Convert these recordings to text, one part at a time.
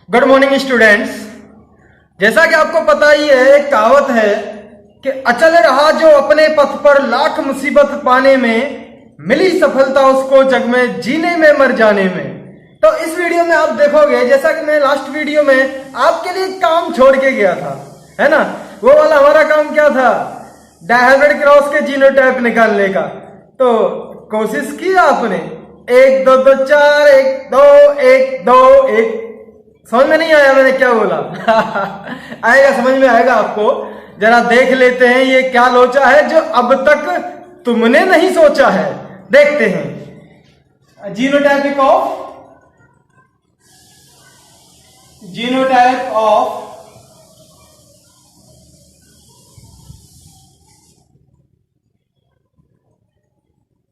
Good morning students. जैसा कि आपको पता ही है, एक कहावत है कि अचल रहा जो अपने पथ पर लाख मुसीबत पाने में, मिली सफलता उसको जग में जीने में मर जाने में। तो इस वीडियो में आप देखोगे, जैसा कि मैं लास्ट वीडियो में आपके लिए काम छोड़ के गया था, है ना। वो वाला हमारा काम क्या था, डायहाइब्रिड क्रॉस के जीनोटाइप निकालने का। तो कोशिश की आपने, 1 2 2 4 1 2 1 2 1। समझ में नहीं आया मैंने क्या बोला? आएगा, समझ में आएगा आपको। जरा देख लेते हैं ये क्या लोचा है जो अब तक तुमने नहीं सोचा है। देखते हैं जीनोटाइप ऑफ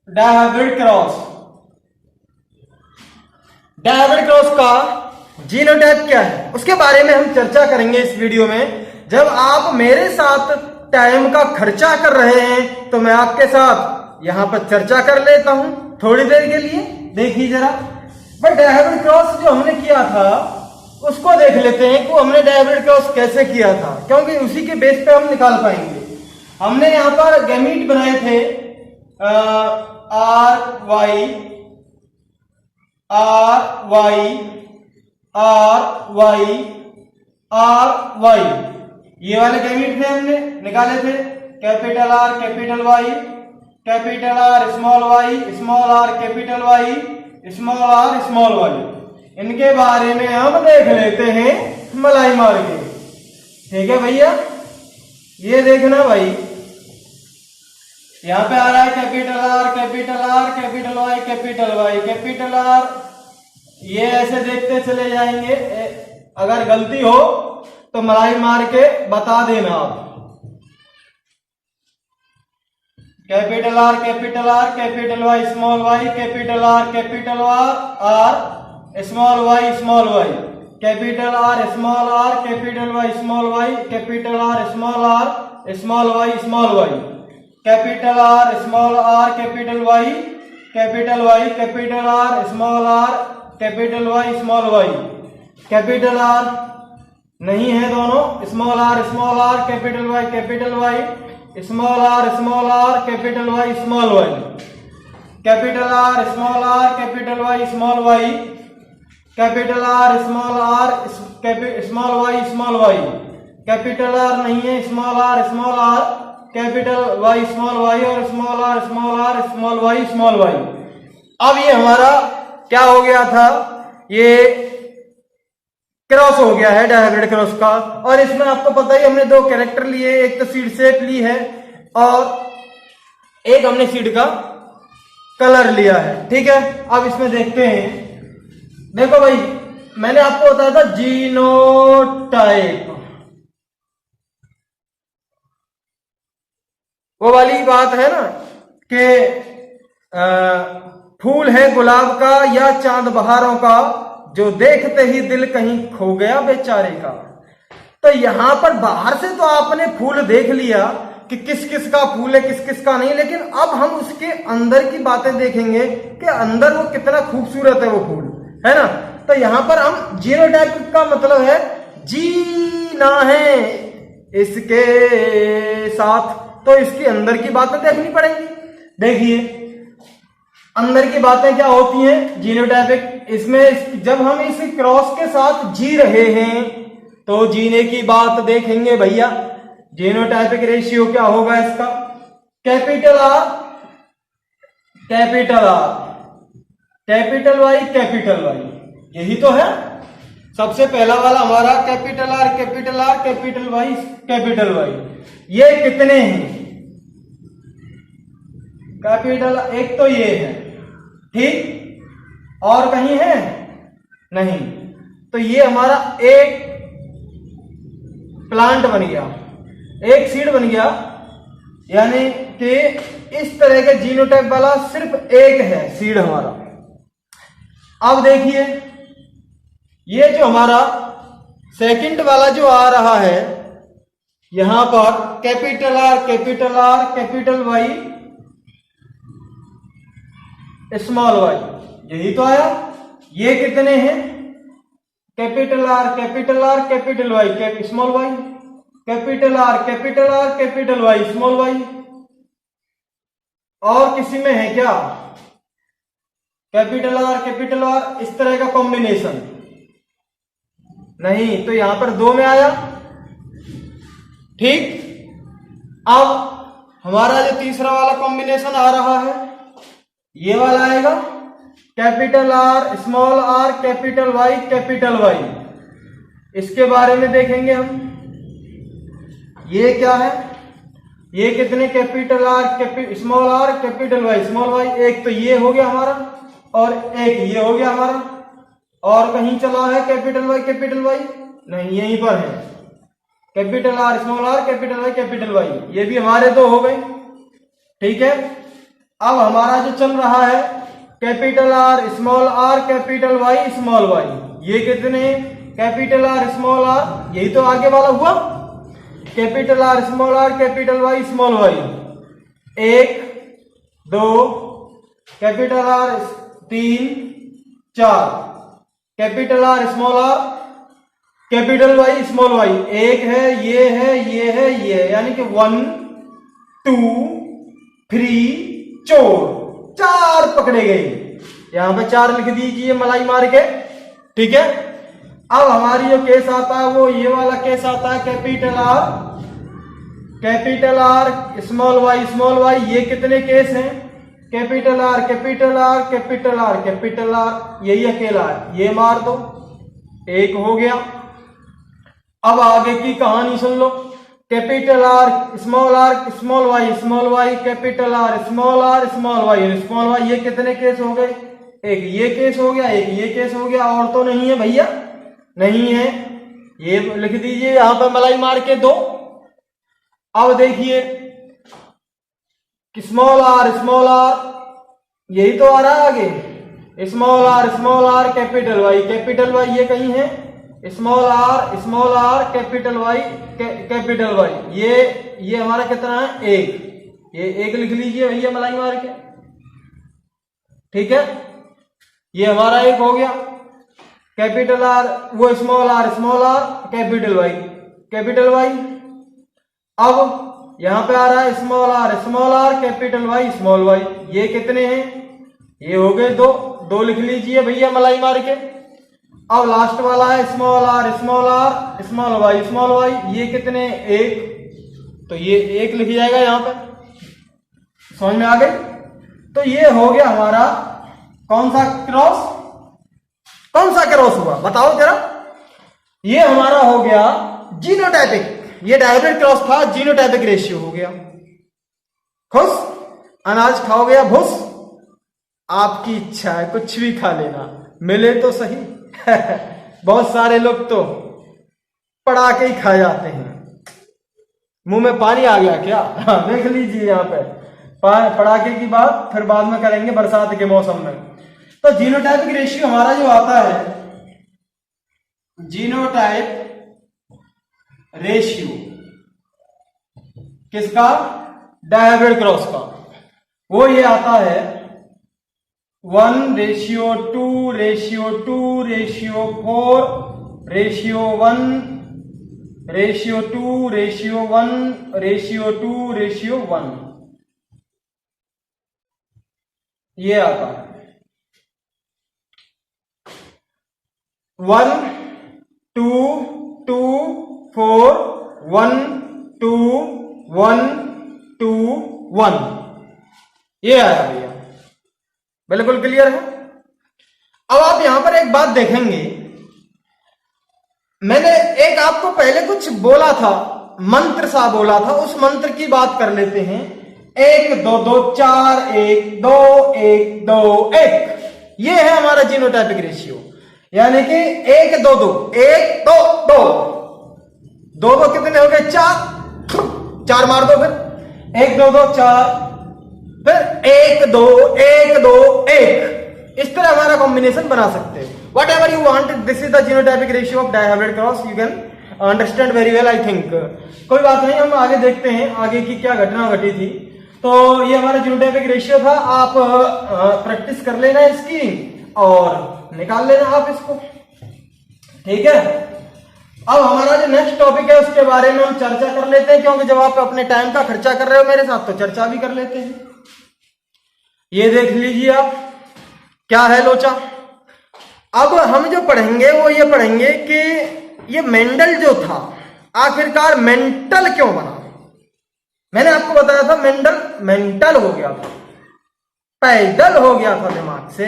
डायहाइब्रिड क्रॉस का जीनोटाइप क्या है, उसके बारे में हम चर्चा करेंगे इस वीडियो में। जब आप मेरे साथ टाइम का खर्चा कर रहे हैं तो मैं आपके साथ यहां पर चर्चा कर लेता हूं थोड़ी देर के लिए। देखिए जरा, बट डायहाइब्रिड क्रॉस जो हमने किया था उसको देख लेते हैं कि हमने डायहाइब्रिड क्रॉस कैसे किया था, क्योंकि उसी के बेस पे हम निकाल पाएंगे। हमने यहां पर गैमीट बनाए थे आर वाई आर वाई, ये वाले गैमीट थे, हमने निकाले थे। Capital R capital Y, capital R small Y, small R capital Y, small R small Y. इनके बारे में हम देख लेते हैं मलाई मार के। ठीक है भैया, ये देखना भाई, यहां पे आ रहा है capital R capital R capital Y capital Y capital R. ये ऐसे देखते चले जाएंगे, अगर गलती हो तो मलाई मार के बता देना आप। Capital R capital Y small Y capital R small Y capital R small R capital Y small Y capital R small Y capital R small R capital Y capital R small R capital Y small Y. Capital R नहीं है दोनों, small R capital Y small R capital Y small Y capital R capital Y small Y capital R small Y small Y. Capital R नहीं है, small R capital Y small Y और small R small Y. अब ये हमारा क्या हो गया था, ये क्रॉस हो गया है डायहाइब्रिड क्रॉस का। और इसमें आपको पता ही, हमने 2 कैरेक्टर लिए, एक तो सीड शेप ली है और एक हमने सीड का कलर लिया है। ठीक है, अब इसमें देखते हैं। देखो भाई, मैंने आपको बताया था जीनोटाइप, वो वाली बात है ना कि फूल है गुलाब का या चांद बहारों का, जो देखते ही दिल कहीं खो गया बेचारे का। तो यहां पर बाहर से तो आपने फूल देख लिया कि किस किस का फूल है, किस किस का नहीं, लेकिन अब हम उसके अंदर की बातें देखेंगे कि अंदर वो कितना खूबसूरत है वो फूल, है ना। तो यहां पर हम जीनोटाइप का मतलब है जीना है इसके साथ, तो इसके अंदर की बातें देखनी पड़ेंगी। देखिए अंदर की बातें क्या होती हैं जीनोटाइपिक, इसमें जब हम इस क्रॉस के साथ जी रहे हैं तो जीने की बात देखेंगे भैया। जीनोटाइपिक रेशियो क्या होगा इसका, कैपिटल आर कैपिटल वाई, यही तो है। सबसे पहला वाला हमारा कैपिटल आर कैपिटल वाई। ये कितने हैं कैपिटल, एक तो ये है, ठीक, और कहीं है नहीं। तो ये हमारा एक प्लांट बन गया, एक सीड बन गया, यानी कि इस तरह के जीनोटाइप वाला सिर्फ एक है सीड हमारा। अब देखिए, ये जो हमारा सेकंड वाला जो आ रहा है यहां पर capital R capital Y small Y, यही तो आया। ये कितने हैं, capital R capital R capital Y small Y, capital R capital Y small Y. और किसी में है क्या कैपिटल आर इस तरह का कॉम्बिनेशन? नहीं, तो यहां पर 2 में आया। ठीक, अब हमारा जो तीसरा वाला कॉम्बिनेशन आ रहा है ये वाला आएगा, कैपिटल आर कैपिटल वाई। इसके बारे में देखेंगे हम, ये क्या है, ये कितने कैपिटल आर कैपिटल वाई। एक तो ये हो गया हमारा और एक ये हो गया हमारा। और कहीं चला है कैपिटल वाई? नहीं, यहीं पर है, कैपिटल आर कैपिटल वाई। ये भी हमारे 2 हो गए। ठीक है, अब हमारा जो चल रहा है capital R capital Y small Y, ये कितने कैपिटल आर यही तो आगे वाला हुआ, capital R capital Y small Y. 1 2 capital R 3 4 capital R capital Y small Y. एक है, ये है, ये है, ये है, यानी कि 1 2 3 4 पकड़े गए। यहां पे 4 लिख दीजिए मलाई मार के। ठीक है, अब हमारी जो केस आता है वो ये वाला केस आता है, कैपिटल आर स्मॉल वाई। ये कितने केस हैं, कैपिटल आर यही अकेला है, ये मार दो, 1 हो गया। अब आगे की कहानी सुन लो, capital R small Y capital R small Y. ये कितने केस हो गए, एक ये केस हो गया, एक ये केस हो गया, और तो नहीं है भैया, नहीं है, ये लिख दीजिए यहां पर मलाई मार के 2। अब देखिए स्मॉल आर यही तो आ रहा है आगे, स्मॉल आर कैपिटल वाई ये कहीं है, स्मॉल आर कैपिटल वाई। ये हमारा कितना है, 1, ये 1 लिख लीजिए भैया मलाई मार के। ठीक है, ये हमारा 1 हो गया, कैपिटल आर वो स्मॉल आर कैपिटल वाई। अब यहां पे आ रहा है small R capital Y small Y. ये कितने हैं, ये हो गए 2 लिख लीजिए भैया मलाई मार के। अब लास्ट वाला है स्मॉल आर स्मॉल वाई। ये कितने, 1, तो ये 1 लिख जाएगा यहां पे। समझ में आ गई? तो ये हो गया हमारा कौन सा क्रॉस हुआ, बताओ जरा। ये हमारा हो गया जीनोटाइपिक, ये डायब्रिड क्रॉस था, जीनोटाइपिक रेशियो हो गया। खुश, अनाज खाओगे या भूस, आपकी इच्छा है, कुछ भी खा लेना, मिले तो सही। बहुत सारे लोग तो पड़ा के ही खा जाते हैं। मुंह में पानी आ गया क्या? देख लीजिए यहाँ पे पड़ाके की बात फिर बाद में करेंगे बरसात के मौसम में। तो जीनोटाइपिक रेशियो हमारा जो आता है, जीनोटाइप रेशियो किसका, डायब्रिड क्रॉस का, वो ये आता है 1:2:2:4:1:1 1:2:1:1 ये आता है 1:2:4:1:2:1:2:1 ये आया भैया, बिल्कुल क्लियर है। अब आप यहां पर एक बात देखेंगे, मैंने एक आपको पहले कुछ बोला था, मंत्र सा बोला था, उस मंत्र की बात कर लेते हैं। 1 2 2 4 1 2 1 2 1 ये है हमारा जीनोटाइपिक रेशियो, यानी कि 1 2 2 1 2 2 2 2 कितने हो गए, 4 मार दो, फिर 1 2 2 4, फिर 1 2 1 2 1, इस तरह हमारा कॉम्बिनेशन बना सकते हैं। What ever you want, this is the genotypic ratio of dihybrid cross, you can understand very well I think. कोई बात नहीं, हम आगे देखते हैं आगे की क्या घटना घटी थी। तो ये हमारा जीनोटाइपिक रेशियो था, आप प्रैक्टिस कर लेना इसकी और निकाल लेना आप इसको। ठीक है, अब हमारा जो नेक्स्ट टॉपिक है उसके बारे में हम चर्चा कर लेते हैं, क्योंकि जब आप अपने टाइम का खर्चा कर रहे हो मेरे साथ तो चर्चा भी कर लेते हैं। ये देख लीजिए आप, क्या है लोचा। अब हम जो पढ़ेंगे वो ये पढ़ेंगे कि ये मेंडल जो था आखिरकार मेंटल क्यों बना। मैंने आपको बताया था मेंडल मेंटल हो गया था, पैदल हो गया था दिमाग से,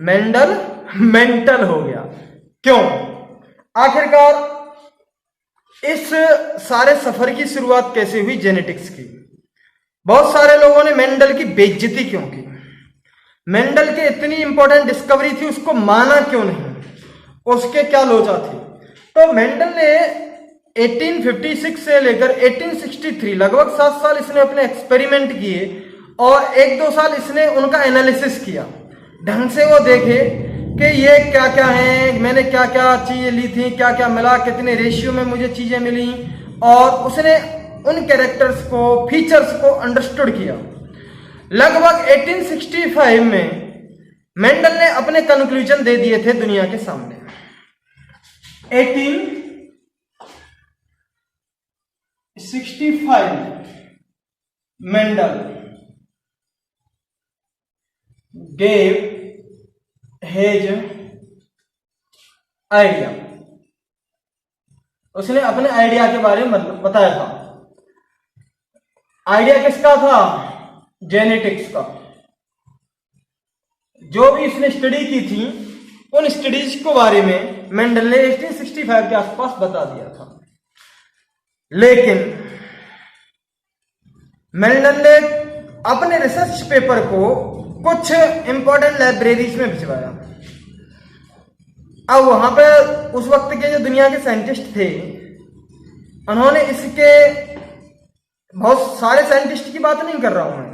मेंडल मेंटल हो गया। क्यों? आखिरकार इस सारे सफर की शुरुआत कैसे हुई? जेनेटिक्स की। बहुत सारे लोगों ने मेंडल की बेइज्जती क्यों की? मेंडल की इतनी इंपॉर्टेंट डिस्कवरी थी, उसको माना क्यों नहीं? उसके क्या लोचा थी? तो मेंडल ने 1856 से लेकर 1863 लगभग 7 साल इसने अपने एक्सपेरिमेंट किए और 1-2 साल इसने उनका एनालिसिस किया, ढंग से वो देखे कि ये क्या क्या है, मैंने क्या क्या चीजें ली थी, क्या क्या मिला, कितने रेशियो में मुझे चीजें मिली, और उसने उन कैरेक्टर्स को, फीचर्स को अंडरस्टूड किया। लगभग 1865 में मेंडल ने अपने कंक्लूजन दे दिए थे दुनिया के सामने। 1865 मेंडल gave his आइडिया, उसने अपने आइडिया के बारे में बताया था। आइडिया किसका था? जेनेटिक्स का। जो भी इसने स्टडी की थी उन स्टडीज के बारे में मेंडल ने 1865 के आसपास बता दिया था। लेकिन मेंडल ने अपने रिसर्च पेपर को कुछ इंपॉर्टेंट लाइब्रेरीज में भिजवाया। अब वहां पे उस वक्त के जो दुनिया के साइंटिस्ट थे उन्होंने इसके, बहुत सारे साइंटिस्ट की बात नहीं कर रहा हूं मैं,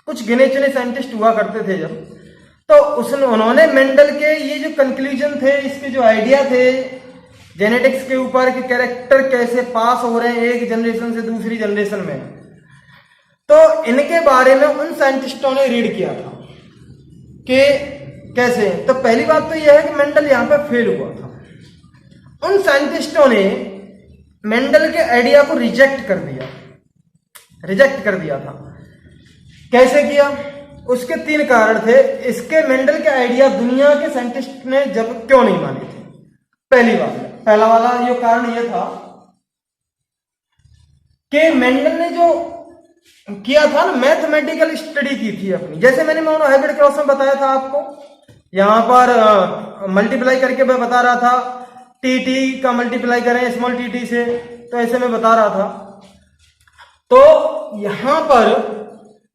कुछ गिने चुने साइंटिस्ट हुआ करते थे जब, तो उन्होंने मेंडल के ये जो कंक्लूजन थे, इसके जो आइडिया थे जेनेटिक्स के ऊपर कि कैरेक्टर कैसे पास हो रहे हैं एक जनरेशन से दूसरी जनरेशन में, तो इनके बारे में उन साइंटिस्टों ने रीड किया था कि कैसे। तो पहली बात तो यह है कि मेंडल यहां पे फेल हुआ था। उन साइंटिस्टों ने मेंडल के आइडिया को रिजेक्ट कर दिया था। कैसे किया? उसके 3 कारण थे। इसके मेंडल के आइडिया दुनिया के साइंटिस्ट ने जब क्यों नहीं माने थे? पहला वाला ये कारण ये था कि मेंडल ने जो किया था ना, मैथमेटिकल स्टडी की थी अपनी। जैसे मैंने मोनो हाइब्रिड क्रॉस में बताया था आपको, यहां पर मल्टीप्लाई करके मैं बता रहा था, टी का मल्टीप्लाई करें स्मॉल टी से, तो ऐसे में बता रहा था। तो यहां पर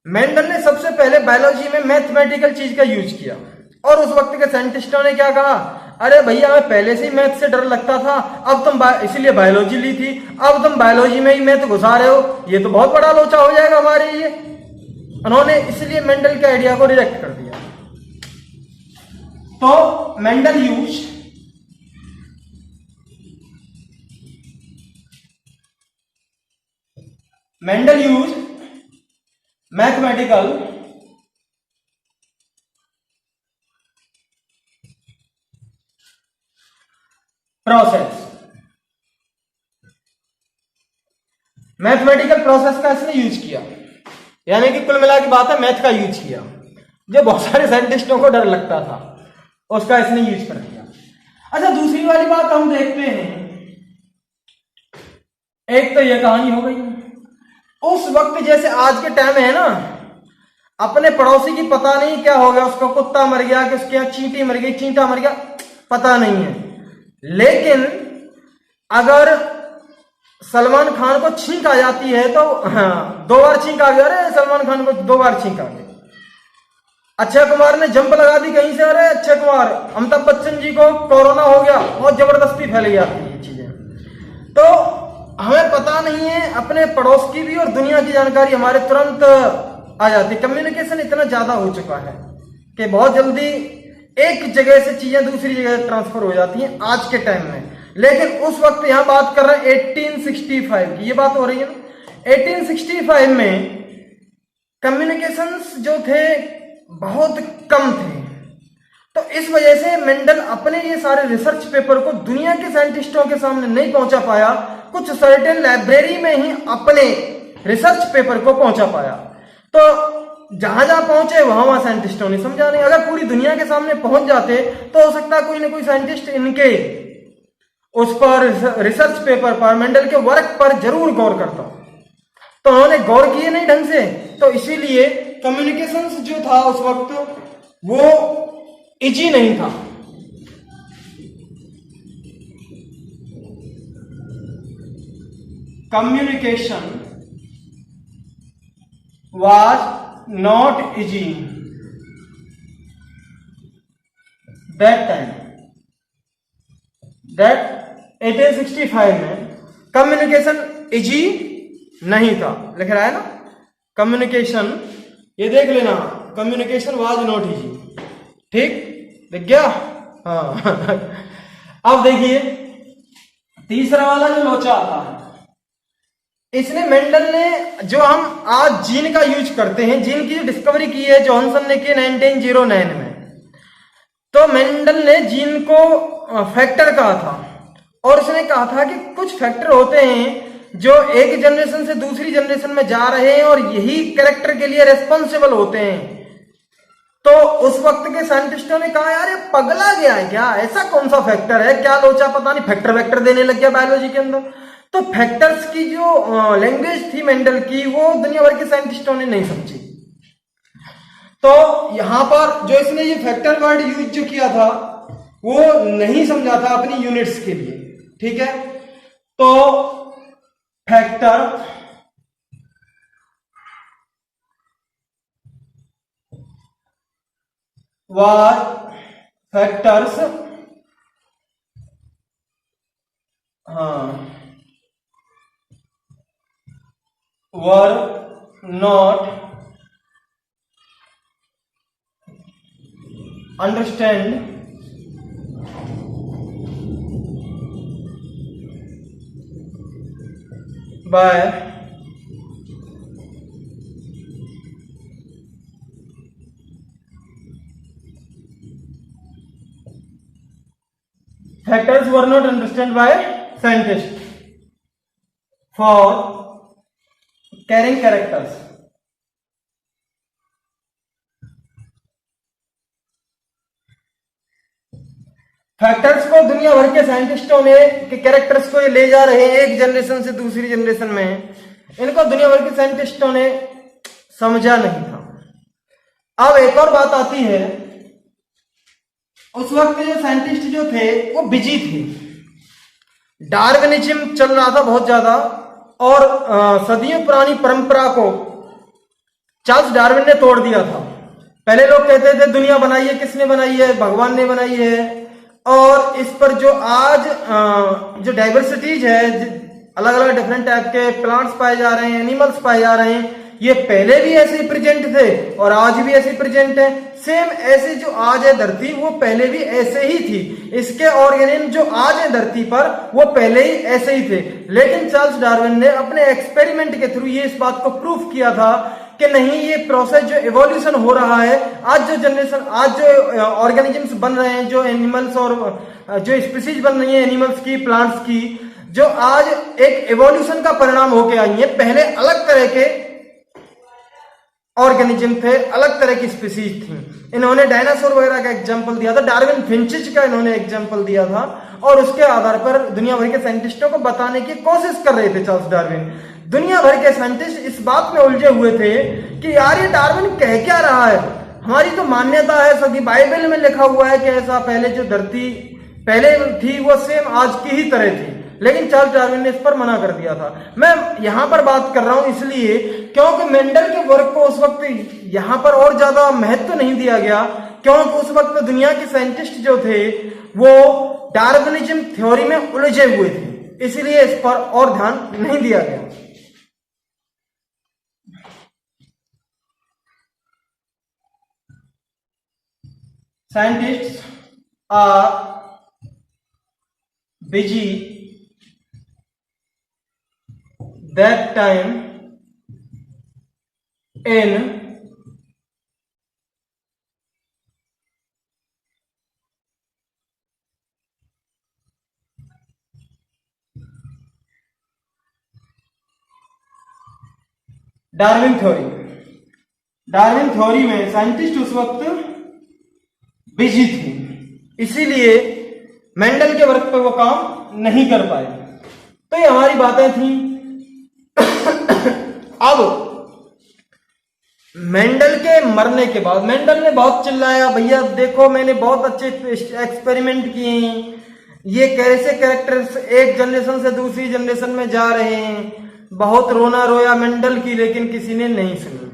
मेंडल ने सबसे पहले बायोलॉजी में मैथमेटिकल चीज का यूज किया, और उस वक्त के साइंटिस्टों ने क्या कहा, अरे भैया हमें पहले से ही मैथ से डर लगता था, अब तुम इसलिए बायोलॉजी ली थी, अब तुम बायोलॉजी में ही मैथ घुसा रहे हो, ये तो बहुत बड़ा लोचा हो जाएगा हमारे लिए। उन्होंने इसलिए मेंडल के आइडिया को रिजेक्ट कर दिया। तो मेंडल यूज मैथमेटिकल प्रोसेस का इसने यूज किया, यानी कि कुल मिला की बात है मैथ का यूज किया। जो बहुत सारे साइंटिस्टों को डर लगता था उसका इसने यूज कर दिया। अच्छा, दूसरी वाली बात हम देखते हैं। एक तो यह कहानी हो गई, उस वक्त जैसे आज के टाइम है ना, अपने पड़ोसी की पता नहीं क्या हो गया, उसका कुत्ता मर गया कि उसके यहाँ चींटी मर गई, चींटा मर गया, पता नहीं है। लेकिन अगर सलमान खान को छींक आ जाती है तो 2 बार छींक आ गया, अरे सलमान खान को 2 बार छींक आ गई। अक्षय कुमार ने जंप लगा दी कहीं से, अरे अक्षय कुमार, अमिताभ बच्चन जी को कोरोना हो गया, बहुत जबरदस्ती फैल गई आती है चीजें। तो हमें पता नहीं है अपने पड़ोस की भी और दुनिया की जानकारी हमारे तुरंत आ जाती है। कम्युनिकेशन इतना ज्यादा हो चुका है कि बहुत जल्दी एक जगह से चीजें दूसरी जगह ट्रांसफर हो जाती हैं आज के टाइम में। लेकिन उस वक्त यहां बात कर रहे हैं 1865 की, ये बात हो रही है ना। 1865 में कम्युनिकेशंस जो थे बहुत कम थे, तो इस वजह से मेंडल अपने ये सारे रिसर्च पेपर को दुनिया के साइंटिस्टों के सामने नहीं पहुंचा पाया, कुछ सर्टेन लाइब्रेरी में ही अपने रिसर्च पेपर को पहुंचा पाया। तो जहां जहां पहुंचे वहां वहां साइंटिस्टों ने समझा नहीं। अगर पूरी दुनिया के सामने पहुंच जाते तो हो सकता है कोई ना कोई साइंटिस्ट इनके उस पर रिसर्च पेपर पर, मेंडल के वर्क पर जरूर गौर करता। तो उन्होंने गौर किए नहीं ढंग से, तो इसीलिए कम्युनिकेशंस जो था उस वक्त वो इजी नहीं था। Communication was not easy that time, that 1865 में कम्युनिकेशन इजी नहीं था। लिख रहा है ना कम्युनिकेशन, ये देख लेना, कम्युनिकेशन वाज नॉट इजी। ठीक, दिख गया? हाँ। अब देखिए तीसरा वाला जो लोचा आता है, इसने मेंडल ने, जो हम आज जीन का यूज करते हैं, जीन की जो डिस्कवरी की है जॉनसन ने की 1909 में, तो मेंडल ने जीन को फैक्टर कहा था, और उसने कहा था कि कुछ फैक्टर होते हैं जो एक जनरेशन से दूसरी जनरेशन में जा रहे हैं और यही कैरेक्टर के लिए रेस्पॉन्सिबल होते हैं। तो उस वक्त के साइंटिस्टों ने कहा यार ये पगला गया है क्या, ऐसा कौन सा फैक्टर है, क्या लोचा पता नहीं, फैक्टर वैक्टर देने लग गया बायोलॉजी के अंदर। तो फैक्टर्स की जो लैंग्वेज थी मेंडल की, वो दुनिया भर के साइंटिस्टों ने नहीं समझी। तो यहां पर जो इसने ये फैक्टर वर्ड यूज जो किया था वो नहीं समझा था अपनी यूनिट्स के लिए। ठीक है, तो फैक्टर वाज फैक्टर्स, हाँ, were not understand by factors were not understood by scientists for carrying characters. Factors को दुनिया भर के साइंटिस्टों ने कि कैरेक्टर्स को ये ले जा रहे हैं एक जनरेशन से दूसरी जनरेशन में, इनको दुनिया भर के साइंटिस्टों ने समझा नहीं था। अब एक और बात आती है, उस वक्त जो साइंटिस्ट जो थे वो बिजी थे, डार्विनिज्म चल रहा था बहुत ज्यादा, और सदियों पुरानी परंपरा को चार्ल्स डार्विन ने तोड़ दिया था। पहले लोग कहते थे दुनिया बनाई है, किसने बनाई है, भगवान ने बनाई है, और इस पर जो आज जो डाइवर्सिटीज है, अलग अलग डिफरेंट टाइप के प्लांट्स पाए जा रहे हैं, एनिमल्स पाए जा रहे हैं, ये पहले भी ऐसे ही प्रेजेंट थे और आज भी ऐसे ही प्रेजेंट है। सेम ऐसे जो आज है धरती वो पहले भी ऐसे ही थी, इसके ऑर्गेनिज्म जो आज है धरती पर वो पहले ही ऐसे ही थे। लेकिन चार्ल्स डार्विन ने अपने एक्सपेरिमेंट के थ्रू ये इस बात को प्रूफ किया था कि नहीं, ये प्रोसेस जो एवोल्यूशन हो रहा है, आज जो जनरेशन, आज जो ऑर्गेनिजम्स बन रहे हैं, जो एनिमल्स और जो स्पीसीज बन रही है एनिमल्स की, प्लांट्स की, जो आज एक एवोल्यूशन का परिणाम होके आई है। पहले अलग तरह के ऑर्गेनिज्म थे, अलग तरह की स्पीसीज थी। इन्होंने डायनासोर वगैरह का एग्जांपल दिया था, डार्विन फिंचिज का इन्होंने एग्जांपल दिया था, और उसके आधार पर दुनिया भर के साइंटिस्टों को बताने की कोशिश कर रहे थे चार्ल्स डार्विन। दुनिया भर के साइंटिस्ट इस बात में उलझे हुए थे कि यार ये डार्विन कह क्या रहा है, हमारी तो मान्यता है, सभी बाइबल में लिखा हुआ है कि ऐसा पहले जो धरती पहले थी वो सेम आज की ही तरह थी। लेकिन चार्ल्स डार्विन ने इस पर मना कर दिया था। मैं यहां पर बात कर रहा हूं इसलिए क्योंकि मेंडल के वर्क को उस वक्त यहां पर और ज्यादा महत्व नहीं दिया गया, क्योंकि उस वक्त दुनिया के साइंटिस्ट जो थे वो डार्विनिज्म थ्योरी में उलझे हुए थे, इसलिए इस पर और ध्यान नहीं दिया गया। Scientists are busy that time in Darwin theory. Darwin theory में साइंटिस्ट उस वक्त बिजी थे, इसीलिए मेंडल के वर्क पे वो काम नहीं कर पाए। तो ये हमारी बातें थी। अब मेंडल के मरने के बाद मेंडल ने बहुत चिल्लाया, भैया देखो मैंने बहुत अच्छे एक्सपेरिमेंट किए हैं, ये कैसे कैरेक्टर्स एक जनरेशन से दूसरी जनरेशन में जा रहे हैं। बहुत रोना रोया मेंडल की, लेकिन किसी ने नहीं सुनी।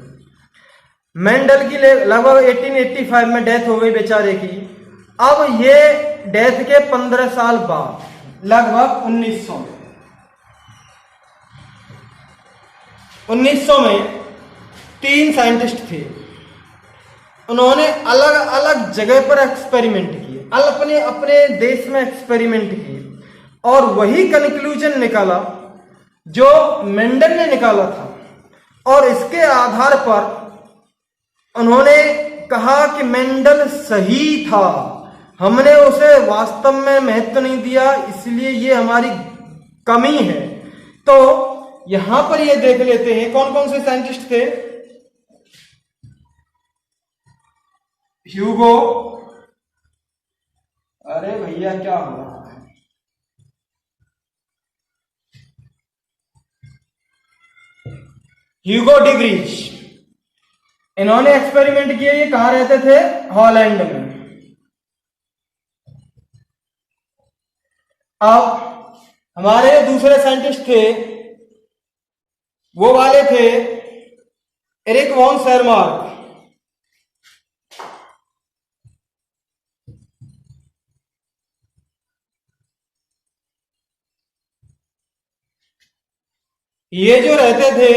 मेंडल की लगभग 1885 में डेथ हो गई बेचारे की। अब ये डेथ के 15 साल बाद लगभग 1900 में 3 साइंटिस्ट थे। उन्होंने अलग अलग जगह पर एक्सपेरिमेंट किए, अपने अपने देश में एक्सपेरिमेंट किए, और वही कंक्लूजन निकाला जो मेंडल ने निकाला था। और इसके आधार पर उन्होंने कहा कि मेंडल सही था, हमने उसे वास्तव में महत्व नहीं दिया, इसलिए ये हमारी कमी है। तो यहां पर ये देख लेते हैं कौन कौन से साइंटिस्ट थे। ह्यूगो, अरे भैया क्या हुआ, ह्यूगो डिग्रीज, इन्होंने एक्सपेरिमेंट किए। ये कहां रहते थे? हॉलैंड में। अब हमारे दूसरे साइंटिस्ट थे, वो वाले थे एरिक वॉन शेरमार्क। ये जो रहते थे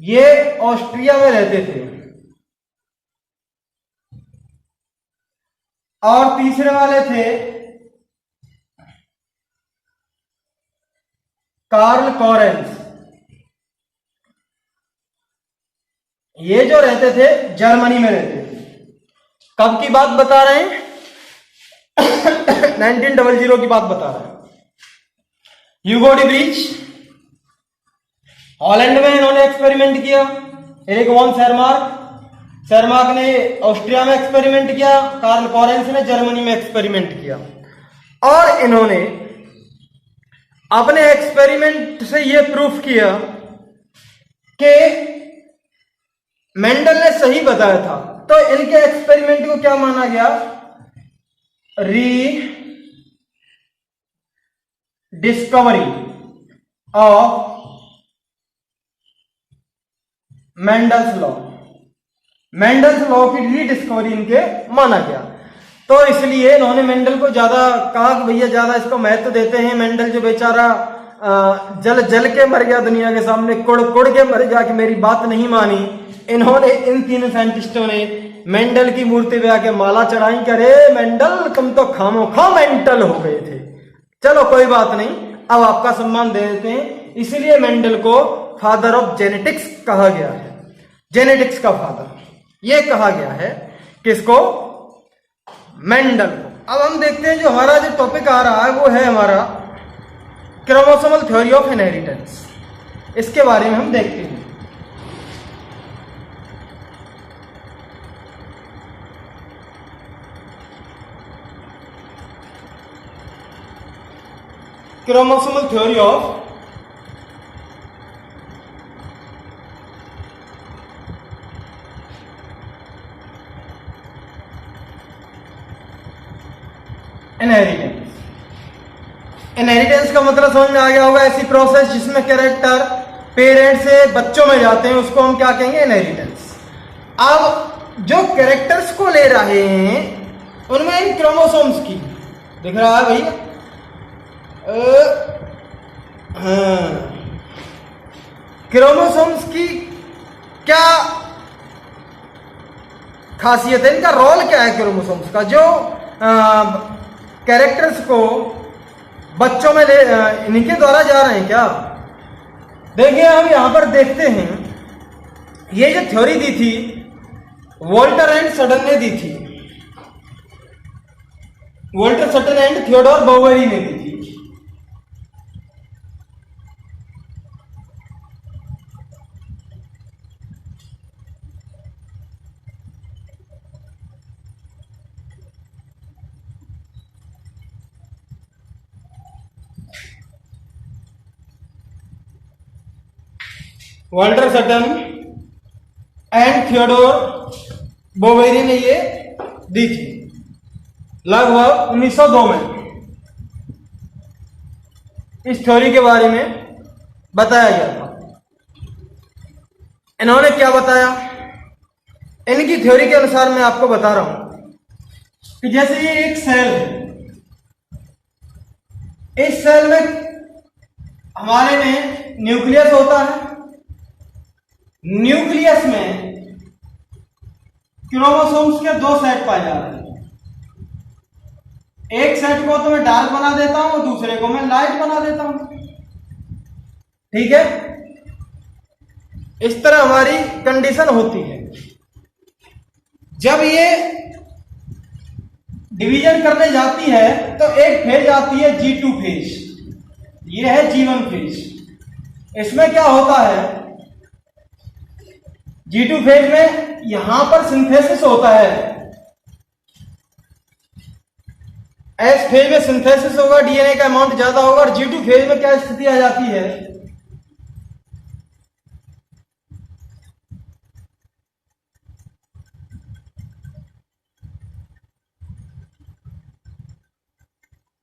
ये ऑस्ट्रिया में रहते थे। और तीसरे वाले थे कार्ल कॉरेंस। ये जो रहते थे जर्मनी में रहते थे। कब की बात बता रहे हैं? 1900 की बात बता रहे हैं। ह्यूगो डिग्रीज हॉलैंड में इन्होंने एक्सपेरिमेंट किया। एरिक वॉन शेरमार्क ने ऑस्ट्रिया में एक्सपेरिमेंट किया। कार्ल कॉरेंस ने जर्मनी में एक्सपेरिमेंट किया। और इन्होंने अपने एक्सपेरिमेंट से यह प्रूफ किया कि मेंडल ने सही बताया था। तो इनके एक्सपेरिमेंट को क्या माना गया? Discovery of Mendel's law. Mendel's law की रीडिस्कवरी इनके माना गया। तो इसलिए इन्होंने मेंडल को ज्यादा कहा कि भैया ज्यादा इसको महत्व देते हैं। मेंडल जो बेचारा जल जल के मर गया दुनिया के सामने, कुड़ कुड़ के मर गया कि मेरी बात नहीं मानी। इन्होंने इन तीनों साइंटिस्टों ने मेंडल की मूर्ति पे आके माला चढ़ाई। करे मेंडल तुम तो खामोखा मेंटल हो गए थे। चलो कोई बात नहीं, अब आपका सम्मान दे देते हैं। इसलिए मेंडल को फादर ऑफ जेनेटिक्स कहा गया है। जेनेटिक्स का फादर ये कहा गया है किसको? मेंडल को। अब हम देखते हैं जो हमारा जो टॉपिक आ रहा है वो है हमारा क्रोमोसोमल थ्योरी ऑफ इनहेरिटेंस। इसके बारे में हम देखते हैं। Chromosomal theory of inheritance. Inheritance का मतलब समझ में आ गया होगा। ऐसी प्रोसेस जिसमें कैरेक्टर पेरेंट्स से बच्चों में जाते हैं उसको हम क्या कहेंगे? इनहेरिटेंस। अब जो कैरेक्टर्स को ले रहे हैं उनमें इन क्रोमोसोम्स की दिख रहा है भैया? क्रोमोसोम्स की क्या खासियत है? इनका रोल क्या है? क्रोमोसोम्स का जो कैरेक्टर्स को बच्चों में ले इनके द्वारा जा रहे हैं क्या? देखिए हम यहां पर देखते हैं, ये जो थ्योरी दी थी वोल्टर एंड सटन ने दी थी। Walter Sutton and Theodor Boveri ने दी थी। Walter Sutton and Theodor Boveri ने ये दी थी लगभग 1902 में। इस थ्योरी के बारे में बताया गया था। इन्होंने क्या बताया, इनकी थ्योरी के अनुसार मैं आपको बता रहा हूं कि जैसे ये एक सेल है, इस सेल में हमारे में न्यूक्लियस होता है। न्यूक्लियस में क्रोमोसोम्स के दो सेट पाए जा रहे हैं। एक सेट को तो मैं डार्क बना देता हूं, दूसरे को मैं लाइट बना देता हूं। ठीक है, इस तरह हमारी कंडीशन होती है। जब ये डिवीजन करने जाती है तो एक फेज आती है G2 फेज, ये है G1 फेज। इसमें क्या होता है, G2 फेज में यहां पर सिंथेसिस होता है। एस फेज में सिंथेसिस होगा, डीएनए का अमाउंट ज्यादा होगा। और G2 फेज में क्या स्थिति आ जाती है,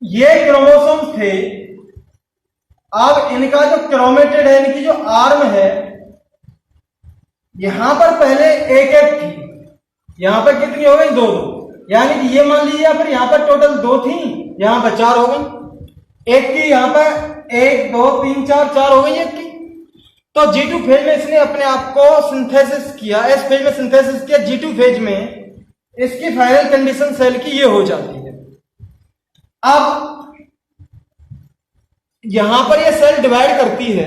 ये क्रोमोसोम थे। अब इनका जो क्रोमेटेड है, इनकी जो आर्म है, यहां पर पहले एक एक थी, यहां पर कितनी हो गई, दो दो। यानी कि ये मान लीजिए फिर यहां पर टोटल दो थी, यहां पर चार हो गई। एक की यहां पर एक दो तीन चार, चार हो गई एक की। तो G2 फेज में इसने अपने आप को सिंथेसिस किया, एस फेज में सिंथेसिस किया। G2 फेज में इसकी फाइनल कंडीशन सेल की ये हो जाती है। अब यहां पर ये सेल डिवाइड करती है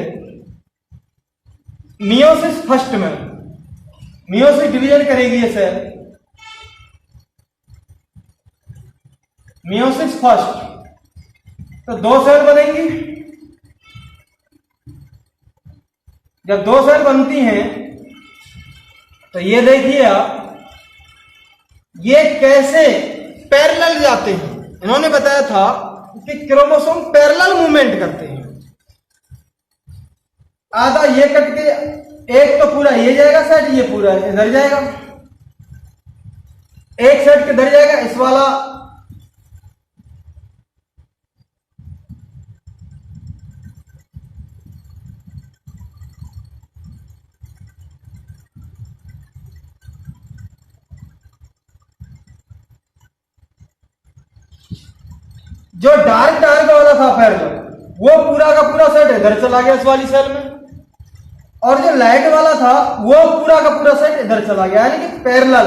मियोसिस फर्स्ट में, मियोसिस डिवीजन करेगी ये सेल, मियोसिस फर्स्ट। तो दो सेल बनेंगी। जब दो सेल बनती हैं तो ये देखिए आप, ये कैसे पैरेलल जाते हैं। इन्होंने बताया था कि क्रोमोसोम पैरेलल मूवमेंट करते हैं। आधा ये कट के एक तो पूरा ये जाएगा सेट, ये पूरा इधर जाएगा। एक सेट किधर जाएगा, इस वाला जो डार्क डार्क वाला था पैरेलल, वो पूरा का पूरा सेट इधर चला गया इस वाली सेल में। और जो लाइट वाला था वो पूरा का पूरा सेट इधर चला गया, यानी कि पैरेलल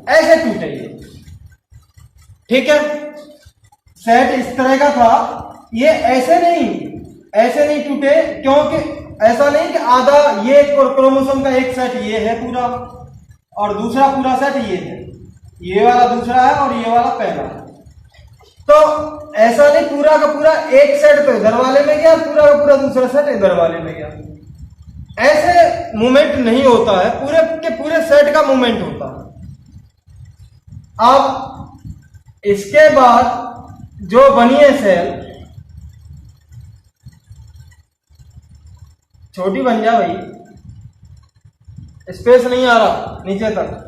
ऐसे टूटे ये। ठीक है, सेट इस तरह का था, ये ऐसे नहीं टूटे, क्योंकि ऐसा नहीं कि आधा ये क्रोमोसोम का एक सेट ये है पूरा और दूसरा पूरा सेट ये है, ये वाला दूसरा है और ये वाला पहला है। तो ऐसा नहीं, पूरा का पूरा एक सेट तो इधर वाले में गया, पूरा का पूरा दूसरा सेट इधर वाले में गया। ऐसे मूवमेंट नहीं होता है, पूरे के पूरे सेट का मूवमेंट होता है। अब इसके बाद जो बनी है सेल, छोटी बन जा भाई, स्पेस नहीं आ रहा नीचे तक।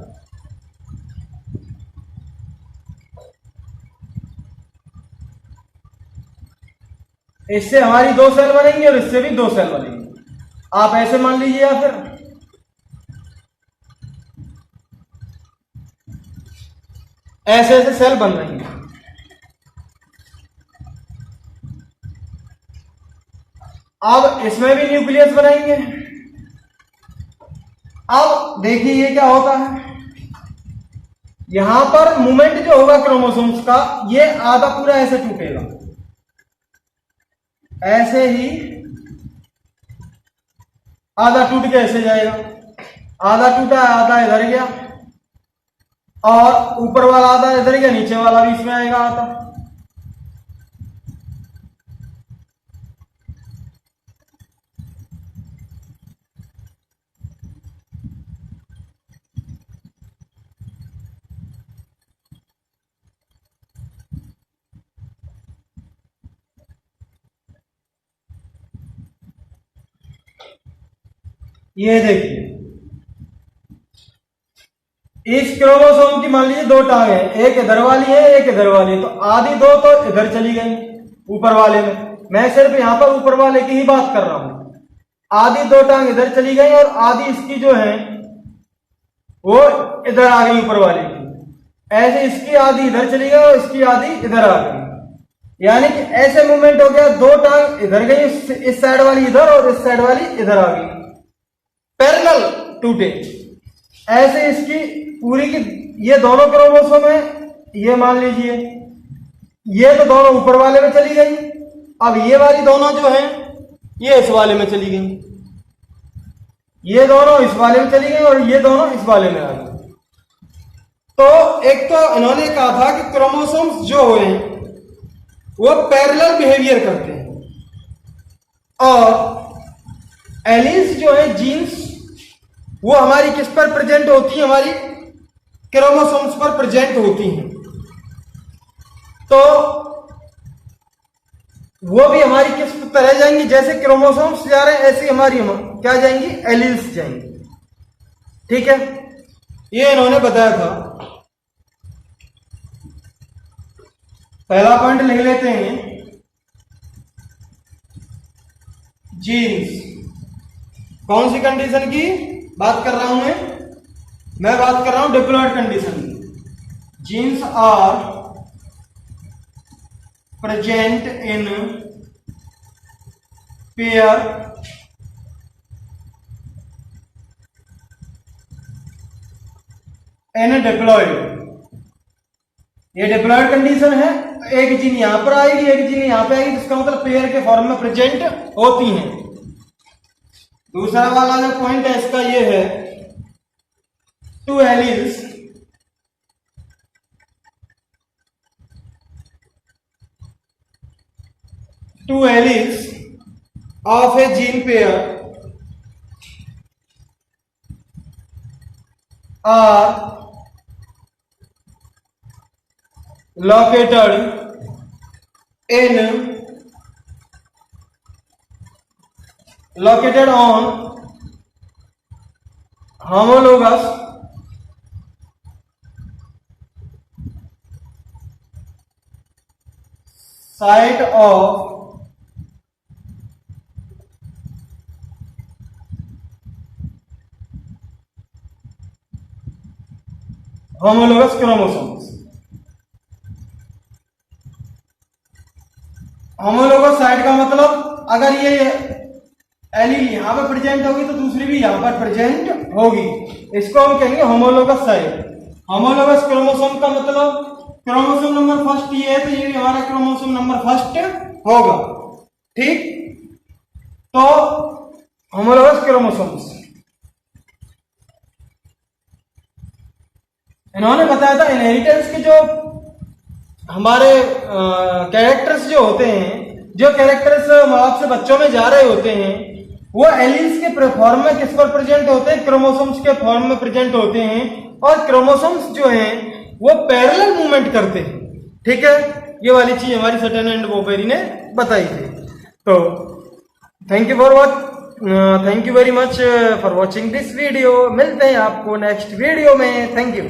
इससे हमारी दो सेल बनेंगी और इससे भी दो सेल बनेंगी। आप ऐसे मान लीजिए, या फिर ऐसे ऐसे सेल बन रही हैं। अब इसमें भी न्यूक्लियस बनाएंगे। अब देखिए ये क्या होता है, यहां पर मूवमेंट जो होगा क्रोमोसोम्स का, ये आधा पूरा ऐसे टूटेगा, ऐसे ही आधा टूट के ऐसे जाएगा। आधा टूटा, आधा इधर गया, और ऊपर वाला आधा इधर गया, नीचे वाला भी इसमें आएगा आधा। ये देखिए, इस क्रोमोसोम की मान लीजिए दो टांग है, एक इधर वाली है एक इधर वाली है, तो आधी दो तो इधर चली गई ऊपर वाले में। मैं सिर्फ यहां पर ऊपर वाले की ही बात कर रहा हूं। आधी दो टांग इधर चली गई और आधी इसकी जो है वो इधर आ गई ऊपर वाले की। ऐसे इसकी आधी इधर चली गई और इसकी आधी इधर आ गई, यानी कि ऐसे मूवमेंट हो गया, दो टांग इधर गई, इस साइड वाली इधर और इस साइड वाली इधर आ गई, पैरेलल टूटे। ऐसे इसकी पूरी की ये दोनों क्रोमोसोम है, ये मान लीजिए ये तो दोनों ऊपर वाले में चली गई, अब ये वाली दोनों जो है ये इस वाले में चली गई, ये दोनों इस वाले में चली गई और ये दोनों इस वाले में आ गई। तो एक तो इन्होंने कहा था कि क्रोमोसोम्स जो हुए वो पैरेलल बिहेवियर करते हैं और एलील्स जो है जीन्स वो हमारी किस पर प्रेजेंट होती है, हमारी क्रोमोसोम्स पर प्रेजेंट होती हैं। तो वो भी हमारी किस तरह जाएंगी, जैसे क्रोमोसोम्स जा रहे हैं ऐसे हमारी क्या जाएंगी, एलील्स जाएंगी। ठीक है, ये इन्होंने बताया था। पहला पॉइंट लिख लेते हैं, जीन्स। कौन सी कंडीशन की बात कर रहा हूं मैं बात कर रहा हूं डिप्लॉयड कंडीशन की। Genes are present in pair in diploid. ये डिप्लॉयड कंडीशन है, एक जीन यहां पर आएगी एक जीन यहां पे आएगी, जिसका मतलब पेयर के फॉर्म में प्रेजेंट होती हैं। दूसरा वाला जो पॉइंट है इसका ये है, two alleles of a gene pair are located on homologous site of homologous chromosomes। Homologous side का मतलब अगर ये एलील यहां पर प्रेजेंट होगी तो दूसरी भी यहां पर प्रेजेंट होगी, इसको हम कहेंगे होमोलोगस साइड। होमोलोगस क्रोमोसोम का मतलब क्रोमोसोम नंबर फर्स्ट ये है तो ये भी हमारा क्रोमोसोम नंबर फर्स्ट होगा। ठीक, तो होमोलोगस क्रोमोसोम्स इन्होंने बताया था इनहेरिटेंस के जो हमारे कैरेक्टर्स जो होते हैं, जो कैरेक्टर्स माँ बाप से बच्चों में जा रहे होते हैं, वो एलील्स के फॉर्म में किस पर प्रेजेंट होते हैं, क्रोमोसोम्स के फॉर्म में प्रेजेंट होते हैं, और क्रोमोसोम्स जो हैं वो पैरेलल मूवमेंट करते हैं। ठीक है, ये वाली चीज हमारी सटन एंड बोपेरी ने बताई थी। तो thank you very much for watching this video. मिलते हैं आपको नेक्स्ट वीडियो में। Thank you.